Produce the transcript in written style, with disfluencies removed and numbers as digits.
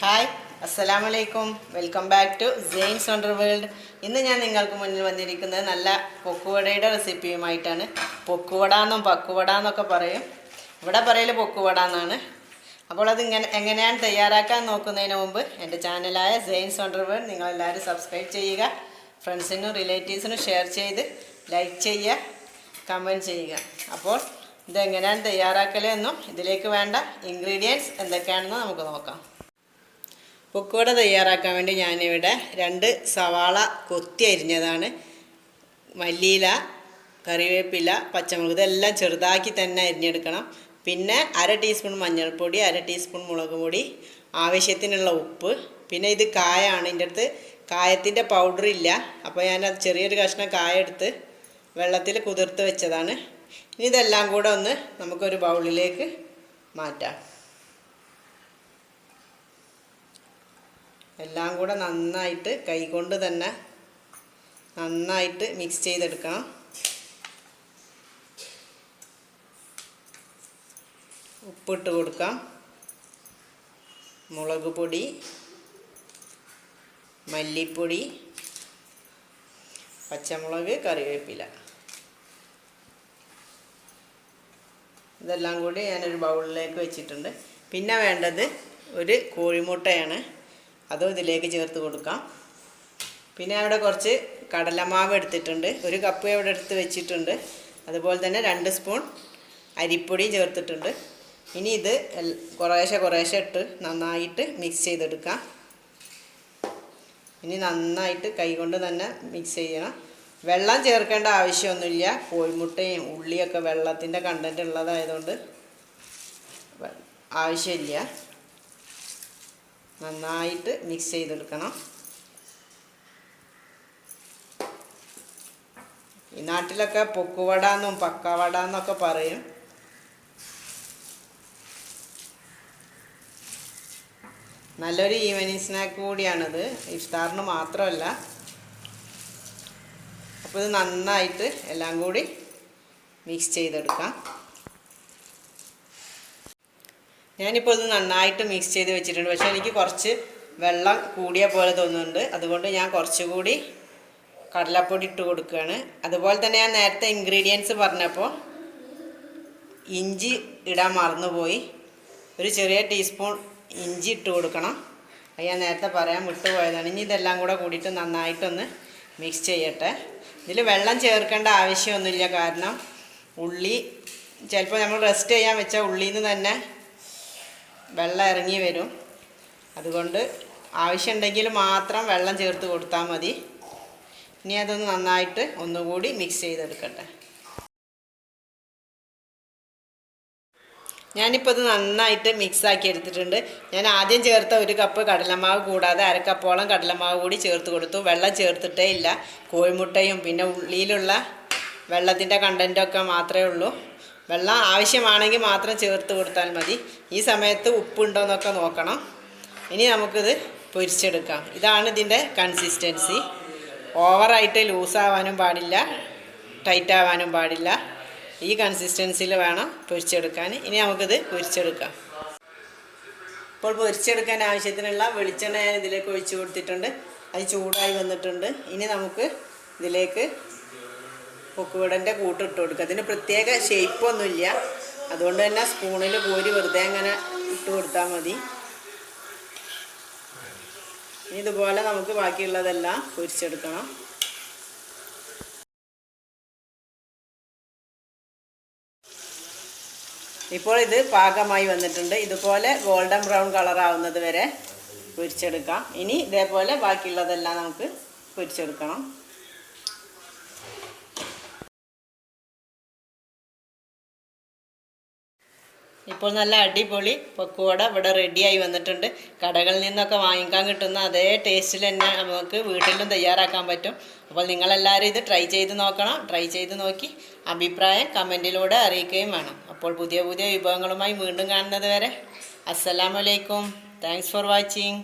Hi, അസ്സലാമലൈക്കും. Welcome back to science wonder world. ഇന്ന് ഞാൻ നിങ്ങൾക്ക് മുന്നിൽ വന്നിരിക്കുന്നത് നല്ല പൊക്കുവടയുടെ റെസിപ്പിയുമായിട്ടാണ്. പൊക്കുവട എന്നും പക്കുവട എന്നൊക്കെ പറയും. ഇവിടെ പറയൽ പൊക്കുവട എന്നാണ്. അപ്പോൾ അത് എങ്ങനെയാണ് തയ്യാറാക്കാൻ നോക്കുന്നതിന് മുമ്പ് എൻ്റെ ചാനലായ സെയിൻസ് വണ്ടർ വേൾഡ് നിങ്ങളെല്ലാവരും സബ്സ്ക്രൈബ് ചെയ്യുക. ഫ്രണ്ട്സിനും റിലേറ്റീവ്സിനും ഷെയർ ചെയ്ത് ലൈക്ക് ചെയ്യുക, കമൻറ്റ് ചെയ്യുക. അപ്പോൾ ഇതെങ്ങനെയാണ് തയ്യാറാക്കലെന്നും ഇതിലേക്ക് വേണ്ട ഇൻഗ്രീഡിയൻസ് എന്തൊക്കെയാണെന്ന് നമുക്ക് നോക്കാം. പൊക്കോട തയ്യാറാക്കാൻ വേണ്ടി ഞാനിവിടെ 2 സവാള കൊത്തി അരിഞ്ഞതാണ്, മല്ലിയില, കറിവേപ്പില, പച്ചമുളക് ഇതെല്ലാം ചെറുതാക്കി തന്നെ അരിഞ്ഞെടുക്കണം. പിന്നെ 1/2 ടീസ്പൂൺ മഞ്ഞൾപ്പൊടി, 1/2 ടീസ്പൂൺ മുളക് പൊടി, ആവശ്യത്തിനുള്ള ഉപ്പ്. പിന്നെ ഇത് കായമാണ്, എൻ്റെ അടുത്ത് കായത്തിൻ്റെ പൗഡർ ഇല്ല. അപ്പോൾ ഞാനത് ചെറിയൊരു കഷ്ണം കായ എടുത്ത് വെള്ളത്തിൽ കുതിർത്ത് വെച്ചതാണ്. ഇനി ഇതെല്ലാം കൂടെ ഒന്ന് നമുക്കൊരു ബൗളിലേക്ക് മാറ്റാം. എല്ലാം കൂടെ നന്നായിട്ട് കൈകൊണ്ട് തന്നെ നന്നായിട്ട് മിക്സ് ചെയ്തെടുക്കണം. ഉപ്പിട്ട് കൊടുക്കാം, മുളക് പൊടി, മല്ലിപ്പൊടി, പച്ചമുളക്, കറിവേപ്പില ഇതെല്ലാം കൂടി ഞാനൊരു ബൗളിലേക്ക് വെച്ചിട്ടുണ്ട്. പിന്നെ വേണ്ടത് ഒരു കോഴിമുട്ടയാണ്, അതും ഇതിലേക്ക് ചേർത്ത് കൊടുക്കാം. പിന്നെ അവിടെ കുറച്ച് കടലമാവ് എടുത്തിട്ടുണ്ട്, 1 കപ്പ് ഇവിടെ എടുത്ത് വെച്ചിട്ടുണ്ട്. അതുപോലെ തന്നെ 2 സ്പൂൺ അരിപ്പൊടിയും ചേർത്തിട്ടുണ്ട്. ഇനി ഇത് കുറേശ്ശെ ഇട്ട് നന്നായിട്ട് മിക്സ് ചെയ്തെടുക്കാം. ഇനി നന്നായിട്ട് കൈകൊണ്ട് തന്നെ മിക്സ് ചെയ്യണം. വെള്ളം ചേർക്കേണ്ട ആവശ്യമൊന്നുമില്ല. കോഴിമുട്ടയും ഉള്ളിയൊക്കെ വെള്ളത്തിൻ്റെ കണ്ടൻറ്റ് ഉള്ളതായതുകൊണ്ട് ആവശ്യമില്ല. നന്നായിട്ട് മിക്സ് ചെയ്തെടുക്കണം. ഈ നാട്ടിലൊക്കെ പൊക്കുവട എന്നും പക്കവട എന്നൊക്കെ പറയും. നല്ലൊരു ഈവനിങ് സ്നാക്ക് കൂടിയാണിത്, ഇഫ്താറിന് മാത്രമല്ല. അപ്പോൾ ഇത് നന്നായിട്ട് എല്ലാം കൂടി മിക്സ് ചെയ്തെടുക്കാം. ഞാനിപ്പോൾ ഇത് നന്നായിട്ട് മിക്സ് ചെയ്ത് വെച്ചിട്ടുണ്ട്. പക്ഷേ എനിക്ക് കുറച്ച് വെള്ളം കൂടിയ പോലെ തോന്നുന്നുണ്ട്. അതുകൊണ്ട് ഞാൻ കുറച്ചുകൂടി കടലപ്പൊടി ഇട്ട് കൊടുക്കുകയാണ്. അതുപോലെ തന്നെ ഞാൻ നേരത്തെ ഇൻഗ്രീഡിയൻസ് പറഞ്ഞപ്പോൾ ഇഞ്ചി ഇടാൻ മറന്നുപോയി. ഒരു ചെറിയ ടീസ്പൂൺ ഇഞ്ചി ഇട്ട് കൊടുക്കണം. അത് ഞാൻ നേരത്തെ പറയാൻ വിട്ടുപോയതാണ്. ഇനി ഇതെല്ലാം കൂടെ കൂടിയിട്ട് നന്നായിട്ടൊന്ന് മിക്സ് ചെയ്യട്ടെ. ഇതിൽ വെള്ളം ചേർക്കേണ്ട ആവശ്യമൊന്നുമില്ല. കാരണം ഉള്ളി ചിലപ്പോൾ നമ്മൾ റെസ്റ്റ് ചെയ്യാൻ വെച്ച ഉള്ളിയിൽ നിന്ന് തന്നെ വെള്ളം ഇറങ്ങി വരും. അതുകൊണ്ട് ആവശ്യമുണ്ടെങ്കിൽ മാത്രം വെള്ളം ചേർത്ത് കൊടുത്താൽ മതി. ഇനി അതൊന്ന് നന്നായിട്ട് ഒന്നുകൂടി മിക്സ് ചെയ്തെടുക്കട്ടെ. ഞാനിപ്പോൾ ഇത് നന്നായിട്ട് മിക്സാക്കി എടുത്തിട്ടുണ്ട്. ഞാൻ ആദ്യം ചേർത്ത 1 കപ്പ് കടലമാവ് കൂടാതെ 1/2 കപ്പോളം കടലമാവ് കൂടി ചേർത്ത് കൊടുത്തു. വെള്ളം ചേർത്തിട്ടേ ഇല്ല. കോഴിമുട്ടയും പിന്നെ ഉള്ളിയിലുള്ള വെള്ളത്തിൻ്റെ കണ്ടൻറ്റൊക്കെ മാത്രമേ ഉള്ളൂ. വെള്ളം ആവശ്യമാണെങ്കിൽ മാത്രം ചേർത്ത് കൊടുത്താൽ മതി. ഈ സമയത്ത് ഉപ്പുണ്ടോയെന്നൊക്കെ നോക്കണം. ഇനി നമുക്കിത് പൊരിച്ചെടുക്കാം. ഇതാണ് ഇതിൻ്റെ കൺസിസ്റ്റൻസി. ഓവറായിട്ട് ലൂസാവാനും പാടില്ല, ടൈറ്റ് ആവാനും പാടില്ല. ഈ കൺസിസ്റ്റൻസിയിൽ വേണം പൊരിച്ചെടുക്കാൻ. ഇനി നമുക്കിത് പൊരിച്ചെടുക്കാം. ഇപ്പോൾ പൊരിച്ചെടുക്കാൻ ആവശ്യത്തിനുള്ള വെളിച്ചെണ്ണ ഞാൻ ഇതിലേക്ക് ഒഴിച്ചു കൊടുത്തിട്ടുണ്ട്. അത് ചൂടായി വന്നിട്ടുണ്ട്. ഇനി നമുക്ക് ഇതിലേക്ക് പൊക്കുവടൻ്റെ കൂട്ടിട്ട് കൊടുക്കുക. അതിന് പ്രത്യേക ഷേപ്പൊന്നുമില്ല. അതുകൊണ്ട് തന്നെ സ്പൂണിൽ കോരി വെറുതെ അങ്ങനെ ഇട്ട് കൊടുത്താൽ മതി. ഇതുപോലെ നമുക്ക് ബാക്കിയുള്ളതെല്ലാം പൊരിച്ചെടുക്കണം. ഇപ്പോൾ ഇത് പാകമായി വന്നിട്ടുണ്ട്. ഇതുപോലെ ഗോൾഡൻ ബ്രൗൺ കളർ ആവുന്നത് വരെ പൊരിച്ചെടുക്കാം. ഇനി ഇതേപോലെ ബാക്കിയുള്ളതെല്ലാം നമുക്ക് പൊരിച്ചെടുക്കണം. ഇപ്പോൾ നല്ല അടിപൊളി പക്കുവട ഇവിടെ റെഡിയായി വന്നിട്ടുണ്ട്. കടകളിൽ നിന്നൊക്കെ വാങ്ങിക്കാൻ കിട്ടുന്ന അതേ ടേസ്റ്റിൽ തന്നെ നമുക്ക് വീട്ടിലും തയ്യാറാക്കാൻ പറ്റും. അപ്പോൾ നിങ്ങളെല്ലാവരും ഇത് ട്രൈ ചെയ്ത് നോക്കണം. ട്രൈ ചെയ്ത് നോക്കി അഭിപ്രായം കമൻറ്റിലൂടെ അറിയിക്കുകയും വേണം. അപ്പോൾ പുതിയ പുതിയ വിഭവങ്ങളുമായി വീണ്ടും കാണുന്നത് വരെ അസ്സലാമു അലൈക്കും. Thanks for watching.